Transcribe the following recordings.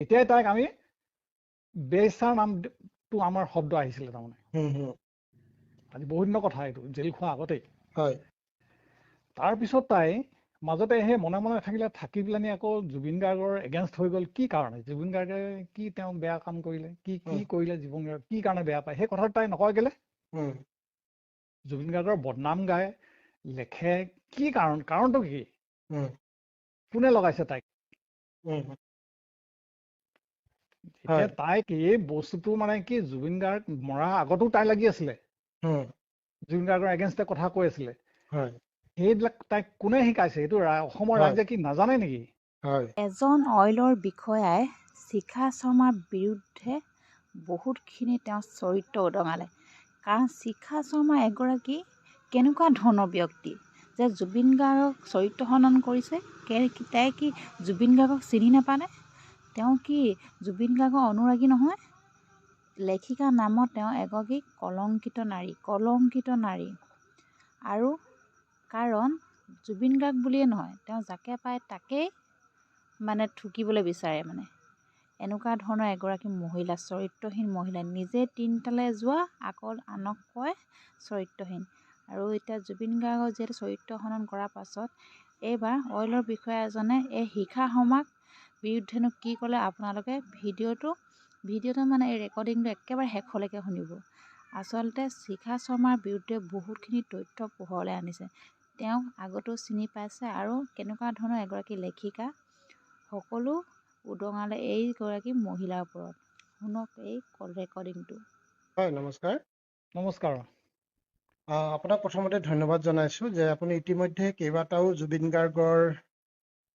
এতিয়াই তাইক আমি বেচাৰ নামটো আমাৰ শব্দ আহিছিলে তাৰমানে আজি বহুত দিনৰ কথা এইটো জেল খোৱা আগতেই তাৰপিছত তাই মাজতে সেই মনে মনে থাকি পেলানি আকৌ জুবিন গাৰ্গৰ এগেইনষ্ট হৈ গ'ল কি কাৰণে জুবিন গাৰ্গে কি তেওঁ বেয়া কাম কৰিলে কি কি কৰিলে জুবিন গাৰ্গ কি কাৰণে বেয়া পায় সেই কথাটো তাই নকয় কেলে জুবিন গাৰ্গৰ বদনাম গায় লেখে কি কাৰণটো কি কোনে লগাইছে তাইক এতিয়া তাইক এই বস্তুটো মানে কি জুবিন গাৰ্গ মৰা আগতো তাই লাগি আছিলে জুবিন গাৰ্গৰ এগেইনষ্টে কথা কৈ আছিলে সেইবিলাক তাইক কোনে শিকাইছে এইটো অসমৰ ৰাইজে কি নাজানে নেকি এজন অইলৰ বিষয়াই শিখা শৰ্মাৰ বিৰুদ্ধে বহুতখিনি তেওঁ চৰিত্ৰ উদঙালে কাৰণ শিখা শৰ্মা এগৰাকী কেনেকুৱা ধৰণৰ ব্যক্তি যে জুবিন গাৰ্গক চৰিত্ৰ হনন কৰিছে তাই কি জুবিন গাৰ্গক চিনি নাপানে তেওঁ কি জুবিন গাৰ্গৰ অনুৰাগী নহয় লেখিকা নামত তেওঁ এগৰাকী কলংকিত নাৰী আৰু কাৰণ জুবিন গাৰ্গ বুলিয়ে নহয় তেওঁ যাকে পায় তাকেই মানে ঠুকিবলৈ বিচাৰে মানে এনেকুৱা ধৰণৰ এগৰাকী মহিলা চৰিত্ৰহীন মহিলা নিজে তিনটালে যোৱা আকৌ আনক কয় চৰিত্ৰহীন আৰু এতিয়া জুবিন গাৰ্গৰ যিহেতু চৰিত্ৰ হনন কৰাৰ পাছত এইবাৰ অইলৰ বিষয়া এজনে এই শিখা শৰ্মাক বিৰুদ্ধেনো কি ক'লে আপোনালোকে ভিডিঅ'টো মানে এই ৰেকৰ্ডিংটো একেবাৰে শেষলৈকে শুনিব আচলতে শিখা শৰ্মাৰ বিৰুদ্ধে বহুতখিনি তথ্য পোহৰলৈ আনিছে তেওঁক আগতো চিনি পাইছে আৰু কেনেকুৱা ধৰণৰ এগৰাকী লেখিকা সকলো উদঙালে এইগৰাকী মহিলাৰ ওপৰত শুনক এই ৰেকৰ্ডিংটো নমস্কাৰ আপোনাক প্ৰথমতে ধন্যবাদ জনাইছো যে আপুনি ইতিমধ্যে কেইবাটাও জুবিন গাৰ্গৰ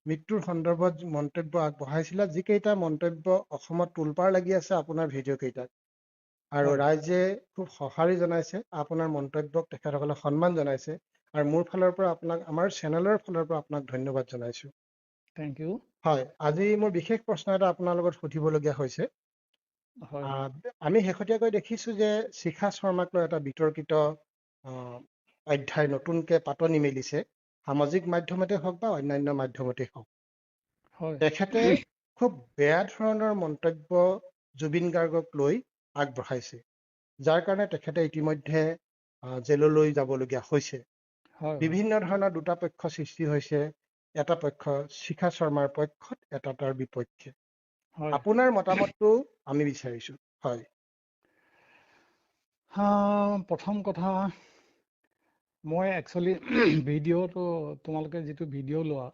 মৃত্যুৰ সন্দৰ্ভত মন্তব্য আগবঢ়াইছিলে যিকেইটা মন্তব্য অসমত তোলপাৰ লাগি আছে আপোনাৰ ভিডিঅ' কেইটাত আৰু ৰাইজে খুব সঁহাৰি জনাইছে আপোনাৰ মন্তব্যক তেখেতসকলে সন্মান জনাইছে আৰু মোৰ ফালৰ পৰা আপোনাক আমাৰ চেনেলৰ ফালৰ পৰা আপোনাক ধন্যবাদ জনাইছো থেংক ইউ হয় আজি মোৰ বিশেষ প্ৰশ্ন এটা আপোনাৰ লগত সুধিবলগীয়া হৈছে আমি শেহতীয়াকৈ দেখিছো যে শিখা শৰ্মাক লৈ এটা বিতৰ্কিত অধ্যায় নতুনকে পাতনি মেলিছে সামাজিক মাধ্যমতে হওক বা অন্যান্য মাধ্যমতে হওক তেখেতে খুব বেয়া ধৰণৰ মন্তব্য জুবিন গাৰ্গক লৈ আগবঢ়াইছে যাৰ কাৰণে তেখেতে ইতিমধ্যে জেললৈ যাবলগীয়া হৈছে বিভিন্ন ধৰণৰ দুটা পক্ষ সৃষ্টি হৈছে এটা পক্ষ শিখা শৰ্মাৰ পক্ষত এটা তাৰ বিপক্ষে আপোনাৰ মতামতটো আমি বিচাৰিছো হয় প্ৰথম কথা মই একচুৱেলি ভিডিঅ'টো তোমালোকে যিটো ভিডিঅ' লোৱা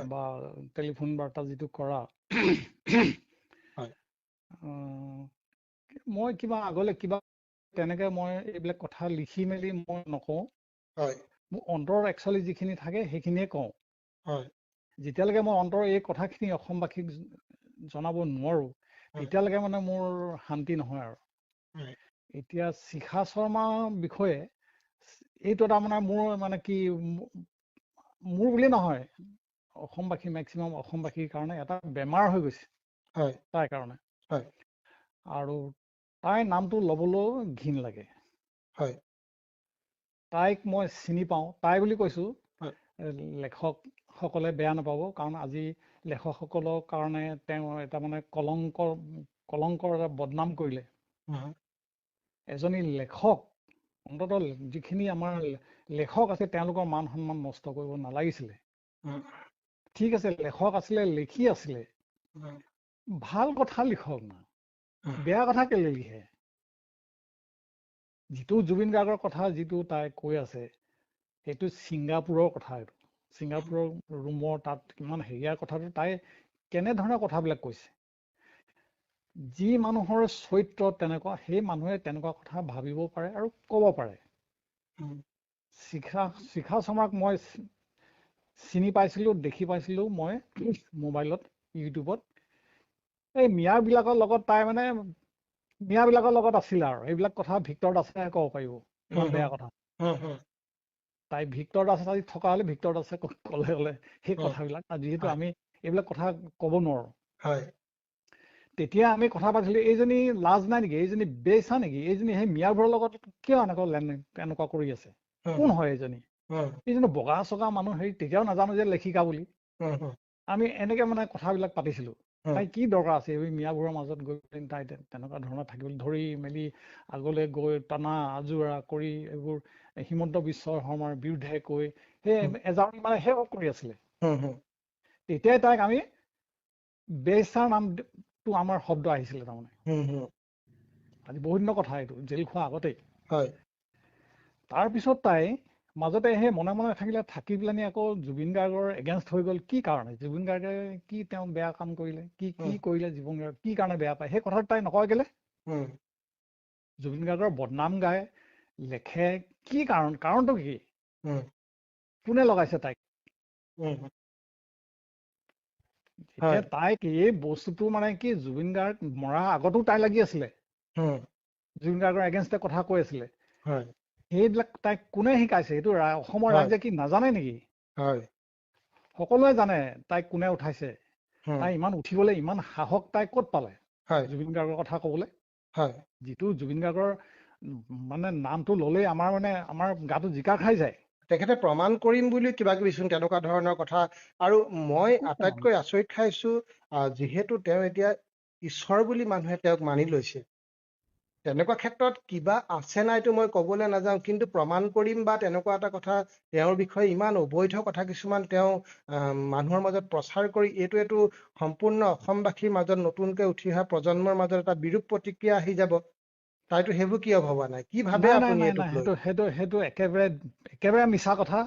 বা টেলিফোন বাৰ্তা যিটো কৰা মই কিবা আগলৈ কিবা তেনেকে মই এইবিলাক কথা লিখি মেলি মই নকওঁ মোৰ অন্তৰত একচুৱেলি যিখিনি থাকে সেইখিনিয়ে কওঁ যেতিয়ালৈকে মই অন্তৰৰ এই কথাখিনি অসমবাসীক জনাব নোৱাৰো তেতিয়ালৈকে মানে মোৰ শান্তি নহয় আৰু এতিয়া শিখা শৰ্মাৰ বিষয়ে এইটো এটা মানে মোৰ মানে কি মোৰ বুলি নহয় অসমবাসী মেক্সিমাম অসমবাসীৰ কাৰণে এটা বেমাৰ হৈ গৈছে তাৰ কাৰণে আৰু তাইৰ নামটো ল'বলৈও ঘিণ লাগে তাইক মই চিনি পাওঁ তাই বুলি কৈছো লেখকসকলে বেয়া নাপাব কাৰণ আজি লেখকসকলৰ কাৰণে তেওঁ এটা মানে কলংকৰ এটা বদনাম কৰিলে এজনী লেখক অন্ততঃ যিখিনি আমাৰ লেখক আছে তেওঁলোকৰ মান সন্মান নষ্ট কৰিব নালাগিছিলে ঠিক আছে লেখক আছিলে লিখি আছিলে ভাল কথা লিখক না বেয়া কথা কেলে লিখে যিটো জুবিন গাৰ্গৰ কথা যিটো তাই কৈ আছে সেইটো ছিংগাপুৰৰ কথা এইটো ছিংগাপুৰৰ ৰুমৰ তাত কিমান হেৰিয়াৰ কথাটো তাই কেনেধৰণৰ কথাবিলাক কৈছে যি মানুহৰ চৰিত্ৰ তেনেকুৱা সেই মানুহে তেনেকুৱা কথা ভাবিব পাৰে আৰু ক'ব পাৰে শিখা শৰ্মাক মই চিনি পাইছিলো দেখি পাইছিলো মই মোবাইলত ইউটিউবত এই মিয়াবিলাকৰ লগত তাই মানে মিয়াবিলাকৰ লগত আছিলে আৰু এইবিলাক কথা ভিক্টৰ দাসে ক'ব পাৰিব ইমান বেয়া কথা তাই ভিক্টৰ দাস আজি থকা হলে ভিক্টৰ দাসে ক'লে সেই কথাবিলাক যিহেতু আমি এইবিলাক কথা ক'ব নোৱাৰো তেতিয়া আমি কথা পাতিছিলো এইজনী লাজ নাই নেকি এইজনী বেচা নেকি এইজনী সেই মিয়াবোৰৰ লগত কিয় এনেকুৱা কৰি আছে কোন হয় এইজনী বগা চগা মানুহ হেৰি তেতিয়াও নাজানো যে লেখিকা বুলি আমি এনেকে মানে কথাবিলাক পাতিছিলো তাই কি দৰকাৰ আছে এই মিয়াবোৰৰ মাজত গৈ তাই তেনেকুৱা ধৰণৰ থাকিবলৈ ধৰি মেলি আগলৈ গৈ টানা আজোৰা কৰি এইবোৰ হিমন্ত বিশ্ব শৰ্মাৰ বিৰুদ্ধে কৈ সেই এজাৰি মানে সেৱক কৰি আছিলে। তেতিয়াই তাইক আমি বেচাৰ নামটো আমাৰ শব্দ আহিছিলে তাৰমানে। আজি বহুত দিনৰ কথা এইটো, জেল খোৱা আগতেই। তাৰপিছত তাই মাজতে সেই মনে মনে থাকিলে, থাকি পেলানি আকৌ জুবিন গাৰ্গৰ এগেইনষ্ট হৈ গ'ল। কি কাৰণে জুবিন গাৰ্গে কি তেওঁ বেয়া কাম কৰিলে, কি কৰিলে জুবিন গাৰ্গ কি কাৰণে বেয়া পায়, সেই কথাটো তাই নকয় কেলে? জুবিন গাৰ্গৰ বদনাম গায়, লেখে, কি কাৰণটো কি? কোনে লগাইছে তাইক? এতিয়া তাইক এই বস্তুটো মানে কি, জুবিন গাৰ্গ মৰা আগতো তাই লাগি আছিলে, জুবিন গাৰ্গৰ এগেইনষ্টে কথা কৈ আছিলে। সেইবিলাক তাইক কোনে শিকাইছে? এইটো অসমৰ ৰাইজে কি নাজানে নেকি? সকলোৱে জানে তাইক কোনে উঠাইছে। তাই ইমান উঠিবলৈ ইমান সাহস তাই ক'ত পালে জুবিন গাৰ্গৰ কথা কবলৈ? যিটো জুবিন গাৰ্গৰ মানে নামটো ললেই আমাৰ গাটো জিকা খাই যায়। তেখেতে প্ৰমাণ কৰিম বুলি কিবা কিবি চোন তেনেকুৱা ধৰণৰ কথা। আৰু মই আটাইতকৈ আচৰিত খাইছো, যিহেতু তেওঁ এতিয়া ঈশ্বৰ বুলি মানুহে তেওঁক মানি লৈছে, তেনেকুৱা ক্ষেত্ৰত কিবা আছে নাইতো মই কবলৈ নাযাওঁ, কিন্তু প্ৰমাণ কৰিম বা তেনেকুৱা এটা কথা তেওঁৰ বিষয়ে ইমান অবৈধ কথা কিছুমান তেওঁ মানুহৰ মাজত প্ৰচাৰ কৰি এইটো সম্পূৰ্ণ অসমবাসীৰ মাজত নতুনকৈ উঠি অহা প্ৰজন্মৰ মাজত এটা বিৰূপ প্ৰতিক্ৰিয়া আহি যাব। তাইতো সেইবোৰ কিয় ভবা নাই? কি ভাবে আপুনি? সেইটো একেবাৰে মিছা কথা।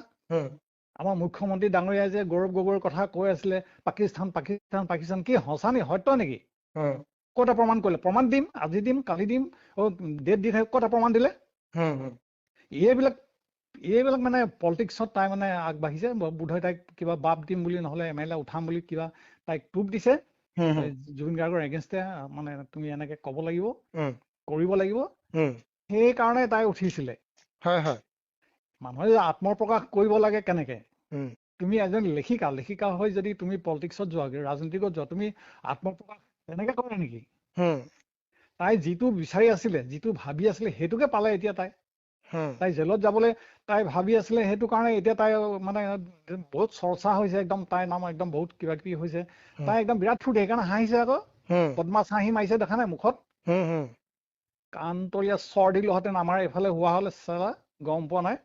আমাৰ মুখ্যমন্ত্ৰী ডাঙৰীয়াই যে গৌৰৱ গগৈৰ কথা কৈ আছিলে, পাকিস্তান পাকিস্তান পাকিস্তান, কি সঁচা নি, সত্য নেকি? ক'ত প্ৰমাণ কৰিলে? প্ৰমাণ দিম, আজি দিম, কালি দিম, ডেট দি থাকে, ক'ত প্ৰমাণ দিলে? এইবিলাক মানে পলিটিক্সত তাই মানে আগবাঢ়িছে। বোধহয় তাইক কিবা বাপ দিম বুলি, নহলে MLA উঠাম বুলি কিবা তাইক টোপ দিছে জুবিন গাৰ্গৰ এগেইনষ্টে, মানে তুমি এনেকে কব লাগিব, কৰিব লাগিব। সেইকাৰণে তাই উঠিছিলে। মানুহে যে আত্মপ্ৰকাশ কৰিব লাগে কেনেকে? তুমি এজন লেখিকা হৈ যদি তুমি পলিটিক্সত যোৱা, ৰাজনীতিকত যোৱা, তুমি আত্মপ্ৰকাশ তেনেকে কৰে নেকি? তাই যিটো বিচাৰি আছিলে, যিটো ভাবি আছিলে, সেইটোকে পালে। এতিয়া তাই জেলত যাবলৈ তাই ভাবি আছিলে, সেইটো কাৰণে এতিয়া তাই মানে বহুত চৰ্চা হৈছে, একদম তাইৰ নাম একদম বহুত কিবা কিবি হৈছে। তাই একদম বিৰাট ফূৰ্তি, সেইকাৰণে হাঁহিছে আকৌ, পদ্মাছ হাঁহি মাৰিছে, দেখা নাই মুখত? কাণতলীয়া চৰ দিলোহেঁতেন আমাৰ এইফালে হোৱা হলে চালা, গম পোৱা নাই?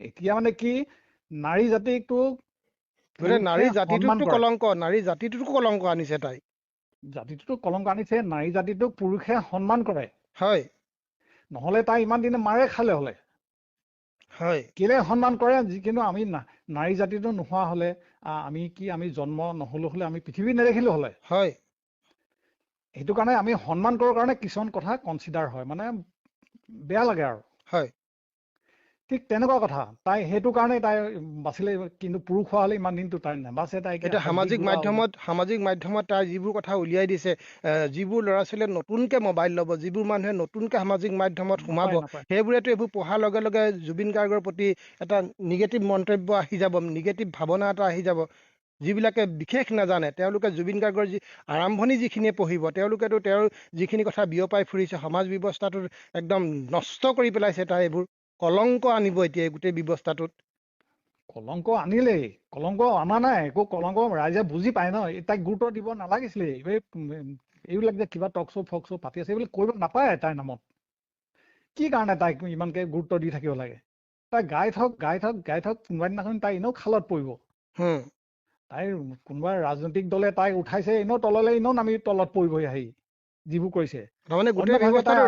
এতিয়া মানে কি, নাৰী জাতিটোক নাৰী জাতিটোতো কলংক আনিছে তাই। জাতিটোতো কলংক আনিছে, নাৰী জাতিটোক পুৰুষে সন্মান কৰে। নহলে তাই ইমান দিনে মাৰে খালে হলে। কেলে সন্মান কৰে? কিন্তু আমি নাৰী জাতিটো নোহোৱা হলে আমি জন্ম নহলো হলে আমি পৃথিৱী নেদেখিলো হলে। সেইটো কাৰণে আমি সন্মান কৰোঁ কাৰণে কিছুমান কথা কনচিডাৰ হয়, মানে বেয়া লাগে আৰু। ঠিক তেনেকুৱা কথা। তাই সেইটো কাৰণে তাই বাচিলে, কিন্তু পুৰুষ হোৱা হলে ইমান দিনটো তাই নাবাচে। তাই সামাজিক মাধ্যমত তাই যিবোৰ কথা উলিয়াই দিছে, যিবোৰ ল'ৰা ছোৱালীয়ে নতুনকে মোবাইল ল'ব, যিবোৰ মানুহে নতুনকে সামাজিক মাধ্যমত সোমাব, সেইবোৰেতো এইবোৰ পঢ়াৰ লগে লগে জুবিন গাৰ্গৰ প্ৰতি এটা নিগেটিভ মন্তব্য আহি যাব, নিগেটিভ ভাৱনা এটা আহি যাব। যিবিলাকে বিশেষ নাজানে, তেওঁলোকে জুবিন গাৰ্গৰ আৰম্ভণি যিখিনিয়ে পঢ়িব, তেওঁলোকেতো তেওঁৰ যিখিনি কথা বিয়পাই ফুৰিছে, সমাজ ব্যৱস্থাটো একদম নষ্ট কৰি পেলাইছে। তাই এইবোৰ কলংক আনিব এতিয়া এই গোটেই ব্যৱস্থাটোত। কলংক আনিলেই, কলংক অনা নাই, একো কলংক ৰাইজে বুজি পায় ন। তাইক গুৰুত্ব দিব নালাগিছিলে। এইবিলাক যে কিবা টক শ্ব' ফক শ্ব' পাতি আছে, এইবিলাক কৰিব নাপায় তাইৰ নামত। কি কাৰণে তাইক ইমানকে গুৰুত্ব দি থাকিব লাগে? তাই গাই থাকক, কোনোবা দিনাখন তাই এনেও খালত পৰিব। তাইৰ কোনোবা ৰাজনৈতিক দলে তাইক উঠাইছে, এনেও তললৈ এনেও নামি তলত পৰিবহি আহি, যিবোৰ কৰিছে। তাৰমানে গোটেই ব্যৱস্থাটো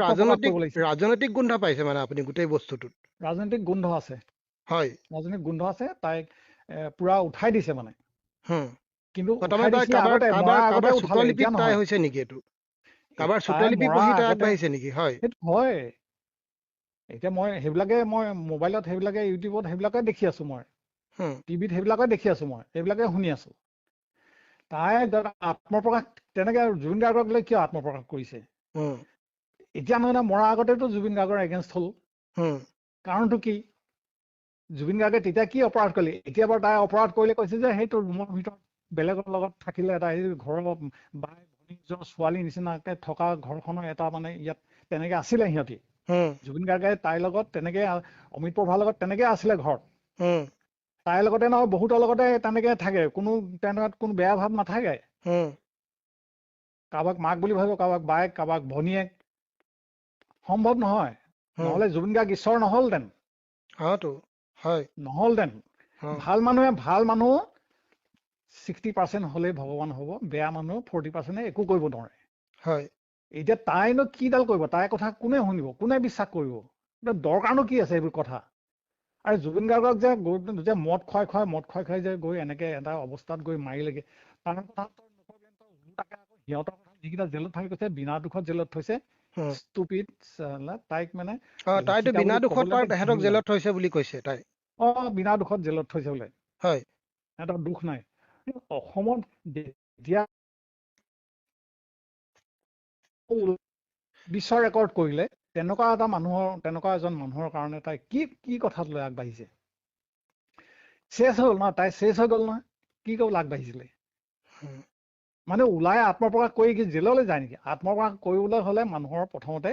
ৰাজনৈতিক গোন্ধ পাইছে মানে আপুনি গোটেই বস্তুটোত। ৰাজনৈতিক গোন্ধ আছে, ৰাজনৈতিক গোন্ধ আছে। তাইক পুৰা উঠাই দিছে মানে। কিন্তু হয়, এতিয়া মই সেইবিলাকে মোবাইলত সেইবিলাকে, ইউটিউবত সেইবিলাকে দেখি আছো, মই টিভিত সেইবিলাকে দেখি আছো, মই সেইবিলাকে শুনি আছো। তাই আত্মপ্ৰকাশ তেনেকে জুবিন গাৰ্গক লৈ কিয় আত্মপ্ৰকাশ কৰিছে? এতিয়া নহয়, মৰাৰ আগতেতো জুবিন গাৰ্গৰ এগেইনষ্ট হল। কাৰণটো কি? জুবিন গাৰ্গে তেতিয়া কি অপৰাধ কৰিলে? এতিয়া বাৰু তাই অপৰাধ কৰিলে কৈছে যে সেইটো ৰুমৰ ভিতৰত বেলেগৰ লগত থাকিলে, তাই ঘৰৰ বাই ভনীজন ছোৱালীৰ নিচিনাকে থকা ঘৰখনৰ এটা মানে ইয়াত তেনেকে আছিলে সিহঁতি। জুবিন গাৰ্গে তাইৰ লগত তেনেকে, অমিত প্ৰভাৰ লগত তেনেকে আছিলে ঘৰত। তাইৰ লগতে নহয়, বহুতৰ লগতে তেনেকে থাকে, কোনো বেয়া ভাৱ নাথাকে। কাৰোবাক মাক বুলি ভাবিব, কাৰোবাক বায়েক, কাৰোবাক ভনীয়েক। সম্ভৱ নহয়। নহ'লে জুবিন গাৰ্গ ঈশ্বৰ নহ'লহেঁতেন। নহ'লহেঁতেন। ভাল মানুহ 60% হ'লেই ভগৱান হ'ব, বেয়া মানুহ 40% একো কৰিব নোৱাৰে। এতিয়া তাইনো কিডাল কৰিব? তাইৰ কথা কোনে শুনিব, কোনে বিশ্বাস কৰিব? দৰকাৰনো কি আছে এইবোৰ কথা? আৰু জুবিন গাৰ্গক যে মদ খুৱাই যে গৈ এনেকে এটা অৱস্থাত গৈ মাৰিলেগে, সিহঁতৰ কথা যিকেইটা জেলত থাকি কৈছে বিনা দুখত জেলত থৈছে। ষ্টুপিড তাইক মানে বিনা দুখত তেহেঁতক জেলত থৈছে বুলি কৈছে তাই। বিনা দুখত জেলত থৈছে বোলে। সিহঁতৰ দুখ নাই। অসমত যেতিয়া বিশ্ব ৰেকৰ্ড কৰিলে, তেনেকুৱা এজন মানুহৰ কাৰণে তাই কি কথাত লৈ আগবাঢ়িছে? শেষ হ'ল ন, তাই শেষ হৈ গ'ল নহয়। কি ক'বলৈ আগবাঢ়িছিলে? মানে ওলাই আত্মপ্ৰকাশ কৰি কি জেললৈ যায় নেকি? আত্মপ্ৰকাশ কৰিবলৈ হ'লে মানুহৰ প্ৰথমতে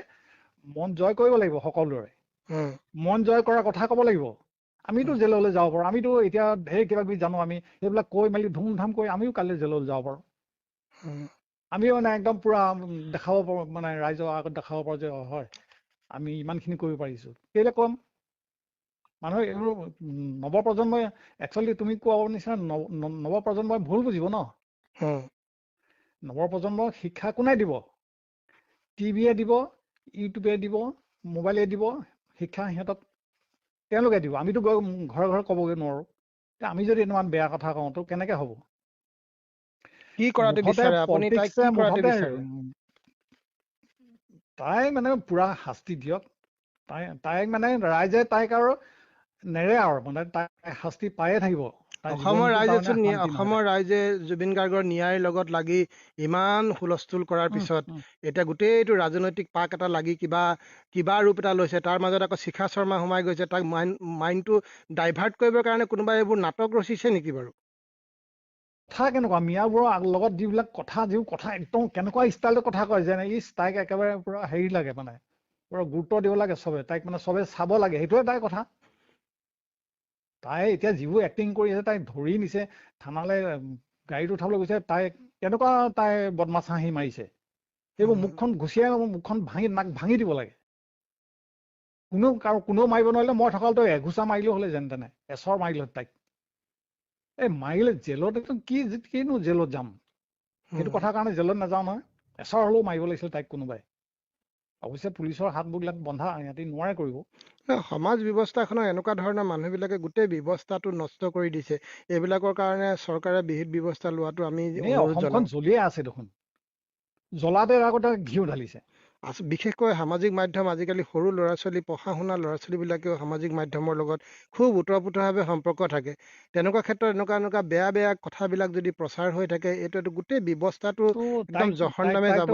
মন জয় কৰিব লাগিব। সকলোৰে মন জয় কৰাৰ কথা ক'ব লাগিব। আমিতো জেললৈ যাব পাৰোঁ, আমিতো এতিয়া ঢেৰ কিবা কিবি জানো। আমি সেইবিলাক কৈ মেলি ধুমধাম কৰি আমিও কালি জেললৈ যাব পাৰোঁ। আমিও মানে একদম পুৰা দেখাব পাৰোঁ, মানে ৰাইজৰ আগত দেখাব পাৰোঁ যে হয় আমি ইমানখিনি কৰিব পাৰিছোঁ। কেলৈ কম? মানুহে এইবোৰ নৱপ্ৰজন্মই একচুৱেলি তুমি কোৱা নিচিনা নৱপ্ৰজন্মই ভুল বুজিব ন। নৱপ্ৰজন্মক শিক্ষা কোনে দিব? টিভিয়ে দিব, ইউটিউবে দিব, মোবাইলে দিব শিক্ষা সিহঁতক, তেওঁলোকে দিব। আমিতো গৈ ঘৰে ঘৰে ক'বগৈ নোৱাৰোঁ। আমি যদি ইমান বেয়া কথা কওঁ তো কেনেকে হ'ব? তাই মানে পুৰা শাস্তি দিয়ক। তাইক মানে ৰাইজে তাইক আৰু নেৰে আৰু, মানে তাই শাস্তি পায়ে থাকিব। অসমৰ ৰাইজে জুবিন গাৰ্গৰ ন্যায়ৰ লগত লাগি ইমান হুলস্থুল কৰাৰ পিছত এতিয়া গোটেইটো ৰাজনৈতিক পাক এটা লাগি কিবা ৰূপ এটা লৈছে। তাৰ মাজত আকৌ শিখা শৰ্মা সোমাই গৈছে। তাক মাইণ্ডটো ডাইভাৰ্ট কৰিবৰ কাৰণে কোনোবাই এইবোৰ নাটক ৰচিছে নেকি বাৰু? কথা কেনেকুৱা মিয়াবোৰৰ লগত যিবোৰ কথা একদম কেনেকুৱা ষ্টাইলত কথা কয়, যেনে তাইক একেবাৰে পুৰা হেৰি লাগে, মানে পুৰা গুৰুত্ব দিব লাগে চবে, তাইক মানে চবে চাব লাগে, সেইটোৱে তাইৰ কথা। তাই এতিয়া যিবোৰ এক্টিং কৰি আছে, তাইক ধৰি নিছে থানালৈ, গাড়ীত উঠাবলৈ গৈছে। তাই বদমাছ হাঁহি মাৰিছে। সেইবোৰ মুখখন ঘুচিয়াই মুখখন ভাঙি দিব লাগে। কোনেও মাৰিব নোৱাৰিলে মই থকালতো এঘোচা মাৰিলেও হ'লে যেন তেনে এচৰ মাৰিলে তাইক। মাৰিলে জেলত কিনো জেলত যাম, সেইটো কথাৰ কাৰণে জেলত নাযাওঁ নহয়। এচৰ হ'লেও মাৰিব লাগিছিল তাইক কোনোবাই। অৱশ্যে পুলিচৰ হাতবিলাক বন্ধা, সিহঁতি নোৱাৰে কৰিব। সমাজ ব্যৱস্থাখনৰ এনেকুৱা ধৰণৰ মানুহবিলাকে গোটেই ব্যৱস্থাটো নষ্ট কৰি দিছে। এইবিলাকৰ কাৰণে চৰকাৰে বিহিত ব্যৱস্থা লোৱাটো আমি অসমখন জ্বলিয়ে আছে দেখোন। জ্বলাতে আগতে ঘিউ ঢালিছে। বিশেষকৈ সামাজিক মাধ্যম, আজিকালি সৰু ল'ৰা ছোৱালী, পঢ়া শুনা ল'ৰা ছোৱালীবিলাকেও সামাজিক মাধ্যমৰ লগত খুব ওতঃপ্ৰোতভাৱে সম্পৰ্ক থাকে। তেনেকুৱা ক্ষেত্ৰত এনেকুৱা বেয়া কথাবিলাক যদি প্ৰচাৰ হৈ থাকে, এইটো গোটেই ব্যৱস্থাটো একদম জহন্নামে যাব।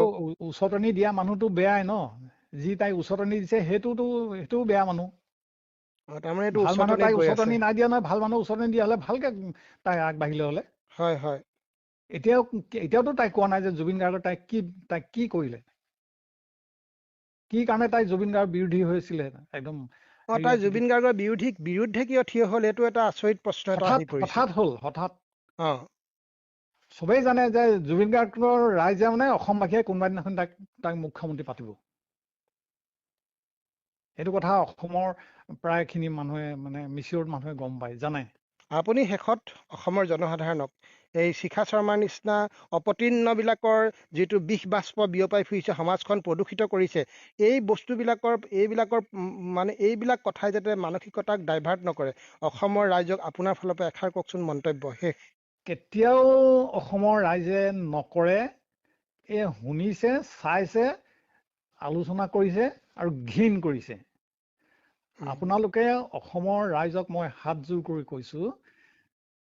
উচতনি দিয়া মানুহটো বেয়াই ন, যি তাইক উচতনি দিছে সেইটোও বেয়া মানুহ। ভাল মানুহ তাইক উচতনি নাই দিয়া নহয়। ভাল মানুহ উচতনি দিয়া হ'লে ভালকে তাই আগবাঢ়িলে হ'লে। এতিয়াওতো তাই কোৱা নাই যে জুবিন গাৰ্গৰ তাইক কি কৰিলে, কি কাৰণে তাই জুবিন গাৰ্গৰ বিৰোধী হৈছিলে। একদম তাই জুবিন গাৰ্গৰ বিৰুদ্ধে কিয় থিয় হ'ল, এইটো এটা আচৰিত প্ৰশ্ন এটা আহি পৰিছে। হঠাৎ চবেই জানে যে জুবিন গাৰ্গৰ ৰাইজে মানে অসমবাসীয়ে কোনোবা দিনাখন তাক মুখ্যমন্ত্ৰী পাতিব। সেইটো কথা অসমৰ প্ৰায়খিনি মানুহে, মানে মিচিয়ৰ মানুহে গম পায়, জানে। আপুনি শেষত অসমৰ জনসাধাৰণক এই শিখা শৰ্মাৰ নিচিনা অপতৃণবিলাকৰ যিটো বিষ বাষ্প বিয়পাই ফুৰিছে, সমাজখন প্ৰদূষিত কৰিছে, এইবিলাক কথাই যাতে মানসিকতাক ডাইভাৰ্ট নকৰে। অসমৰ ৰাইজক আপোনাৰ ফালৰ পৰা এষাৰ কওকচোন মন্তব্য শেষ। কেতিয়াও অসমৰ ৰাইজে নকৰে। শুনিছে, চাইছে, আলোচনা কৰিছে আৰু ঘিণ কৰিছে। আপোনালোকে অসমৰ ৰাইজক মই হাতযোৰ কৰি কৈছো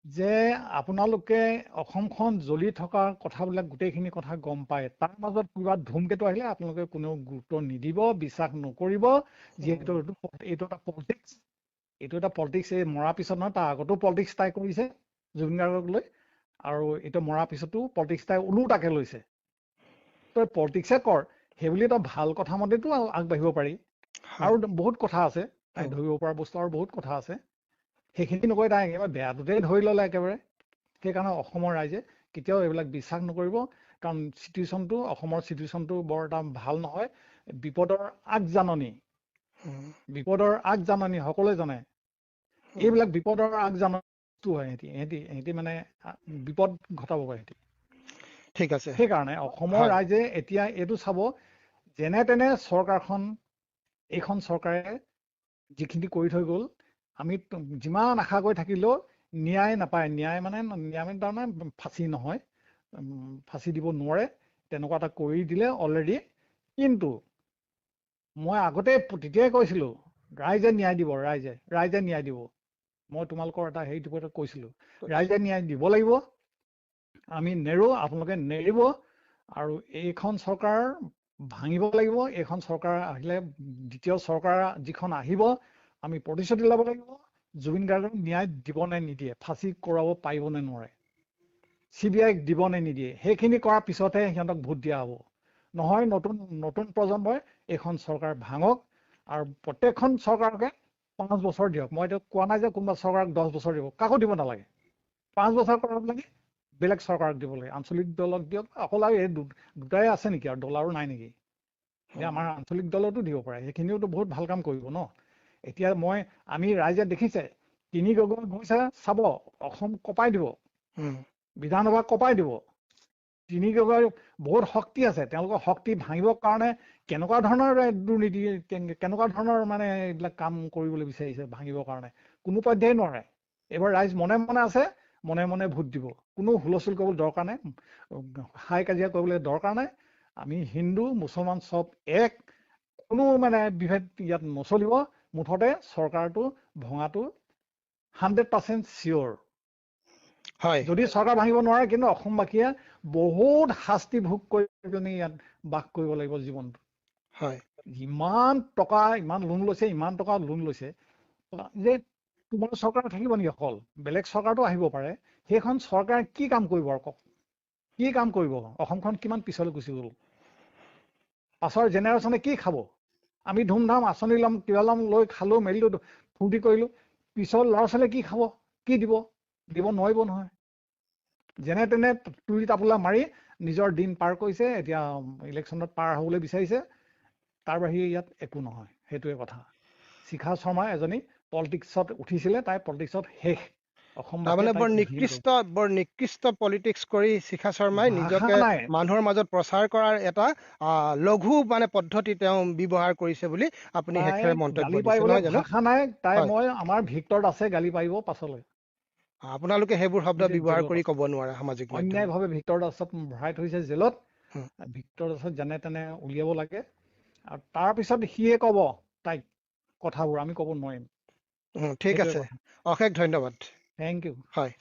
যে আপোনালোকে অসমখন জ্বলি থকা কথাবিলাক গোটেইখিনি কথা গম পায়। তাৰ মাজত কিবা ধুমকেতু আহিলে আপোনালোকে কোনেও গুৰুত্ব নিদিব, বিশ্বাস নকৰিব। যিহেতু এইটো এটা পলিটিক্স। এই মৰাৰ পিছত নহয়, তাৰ আগতো পলিটিক্স তাই কৰিছে জুবিন গাৰ্গক লৈ, আৰু এইটো মৰাৰ পিছতো পলিটিক্স তাই ওলোটাকে লৈছে। তই পলিটিক্সে কৰ, সেইবুলি তই ভাল কথা মতেতো আগবাঢ়িব পাৰি। আৰু বহুত কথা আছে তাই ধৰিব পৰা বস্তু, আৰু বহুত কথা আছে। সেইখিনি নকৰি তাই একেবাৰে বেয়াটোতে ধৰি ল'লে একেবাৰে। সেইকাৰণে অসমৰ ৰাইজে কেতিয়াও এইবিলাক বিশ্বাস নকৰিব। কাৰণ চিটুৱেশ্যনটো অসমৰ চিটুৱেশ্যনটো বৰ এটা ভাল নহয়। বিপদৰ আগজাননী সকলোৱে জানে। এইবিলাক বিপদৰ আগজাননীটো হয়। সিহঁতি মানে বিপদ ঘটাব পাৰে সিহঁতি। ঠিক আছে। সেইকাৰণে অসমৰ ৰাইজে এতিয়া এইটো চাব, যেনে তেনে এইখন চৰকাৰে যিখিনি কৰি থৈ গ'ল, আমি যিমান আশা কৰি থাকিলেও ন্যায় নাপায়। ন্যায় মানে তাৰমানে ফাঁচি নহয়, ফাঁচি দিব নোৱাৰে, তেনেকুৱা এটা কৰি দিলে অলৰেডি। কিন্তু মই আগতে তেতিয়াই কৈছিলোঁ, ৰাইজে ন্যায় দিব, ৰাইজে ন্যায় দিব। মই তোমালোকৰ এটা হেৰিটো কৈছিলোঁ, ৰাইজে ন্যায় দিব লাগিব। আমি নেৰো, আপোনালোকে নেৰিব। আৰু এইখন চৰকাৰ ভাঙিব লাগিব। এইখন চৰকাৰ আহিলে দ্বিতীয় চৰকাৰ যিখন আহিব, আমি প্ৰতিশ্ৰুতি ল'ব লাগিব। জুবিন গাৰ্গক ন্যায় দিব নে নিদিয়ে, ফাঁচি কৰাব পাৰিব নে নোৱাৰে, CBI দিব নে নিদিয়ে, সেইখিনি কৰাৰ পিছতহে সিহঁতক ভোট দিয়া হ'ব। নহয় নতুন প্ৰজন্মই এইখন চৰকাৰ ভাঙক আৰু প্ৰত্যেকখন চৰকাৰকে 5 বছৰ দিয়ক। মই এতিয়া কোৱা নাই যে কোনোবা চৰকাৰক 10 বছৰ দিব, কাকো দিব নালাগে। 5 বছৰ কৰাব লাগে, বেলেগ চৰকাৰক দিব লাগে। আঞ্চলিক দলক দিয়ক। অকল আৰু এই দুটাই আছে নেকি আৰু দল আৰু নাই নেকি? এতিয়া আমাৰ আঞ্চলিক দলতো দিব পাৰে, সেইখিনিওতো বহুত ভাল কাম কৰিব ন। এতিয়া আমি ৰাইজে দেখিছে, 3 গগৈ গৈছে চাব, অসম কঁপাই দিব, বিধানসভা কঁপাই দিব। 3 গগৈৰ বহুত শক্তি আছে। তেওঁলোকৰ শক্তি ভাঙিবৰ কাৰণে কেনেকুৱা ধৰণৰ দুৰ্নীতি, কেনেকুৱা ধৰণৰ মানে এইবিলাক কাম কৰিবলৈ বিচাৰিছে ভাঙিবৰ কাৰণে, কোনো পধ্যেই নোৱাৰে। এইবাৰ ৰাইজ মনে মনে আছে, মনে মনে ভোট দিব। কোনো হুলস্থুল কৰিবলৈ দৰকাৰ নাই, হাই কাজিয়া কৰিবলৈ দৰকাৰ নাই। আমি হিন্দু মুছলমান চব এক, কোনো মানে বিভেদ ইয়াত নচলিব। মুঠতে চৰকাৰটো ভঙাটো 100% চিয়ৰ। যদি চৰকাৰ ভাঙিব নোৱাৰে, কিন্তু অসমবাসীয়ে বহুত শাস্তি ভোগ কৰি পিনি ইয়াত বাস কৰিব লাগিব জীৱনটো। ইমান টকা ইমান লোন লৈছে, যে তোমাৰ চৰকাৰ থাকিব নেকি? অকল বেলেগ চৰকাৰটো আহিব পাৰে। সেইখন চৰকাৰে কি কাম কৰিব আৰু কওক? কি কাম কৰিব? অসমখন কিমান পিছলৈ গুচি গ'ল? পাছৰ জেনেৰেশ্যনে কি খাব? আমি ধুমধাম আঁচনি ল'ম, কিবা ল'ম, লৈ খালো মেলিলো, ফূৰ্তি কৰিলো। পিছৰ ল'ৰা ছোৱালীয়ে কি খাব? কি দিব? দিব নোৱাৰিব নহয়। যেনে তেনে তুলি টাপোলা মাৰি নিজৰ দিন পাৰ কৰিছে। এতিয়া ইলেকশ্যনত পাৰ হ'বলৈ বিচাৰিছে। তাৰ বাহিৰে ইয়াত একো নহয়। সেইটোৱে কথা। শিখা শৰ্মা এজনী পলিটিক্সত উঠিছিলে, তাই পলিটিক্সত শেষ। তাৰমানে বৰ নিকৃষ্ট পলিটিক্স কৰি শিখা শৰ্মাই নিজকে মানুহৰ মাজত প্ৰচাৰ কৰাৰ এটা লঘু মানে পদ্ধতি তেওঁ ব্যৱহাৰ কৰিছে বুলি আপুনি হেখেৰে মন্তব্য দিছে, নহয় জানো? ভাষা নাই তাই। আমাৰ ভিক্টৰত আছে, গালি পাৰিব পাছলৈ। আপোনালোকে সেইবোৰ শব্দ ব্যৱহাৰ কৰি ক'ব নোৱাৰে সামাজিক মাধ্যমত। অন্যায়ভাৱে ভিক্টৰ দাসত ভৰাই থৈছে জেলত। ভিক্টৰ দাসত যেনে তেনে উলিয়াব লাগে। আৰু তাৰপিছত সিয়ে ক'ব তাইক কথাবোৰ, আমি ক'ব নোৱাৰিম। ঠিক আছে, অশেষ ধন্যবাদ। Thank you. হয়।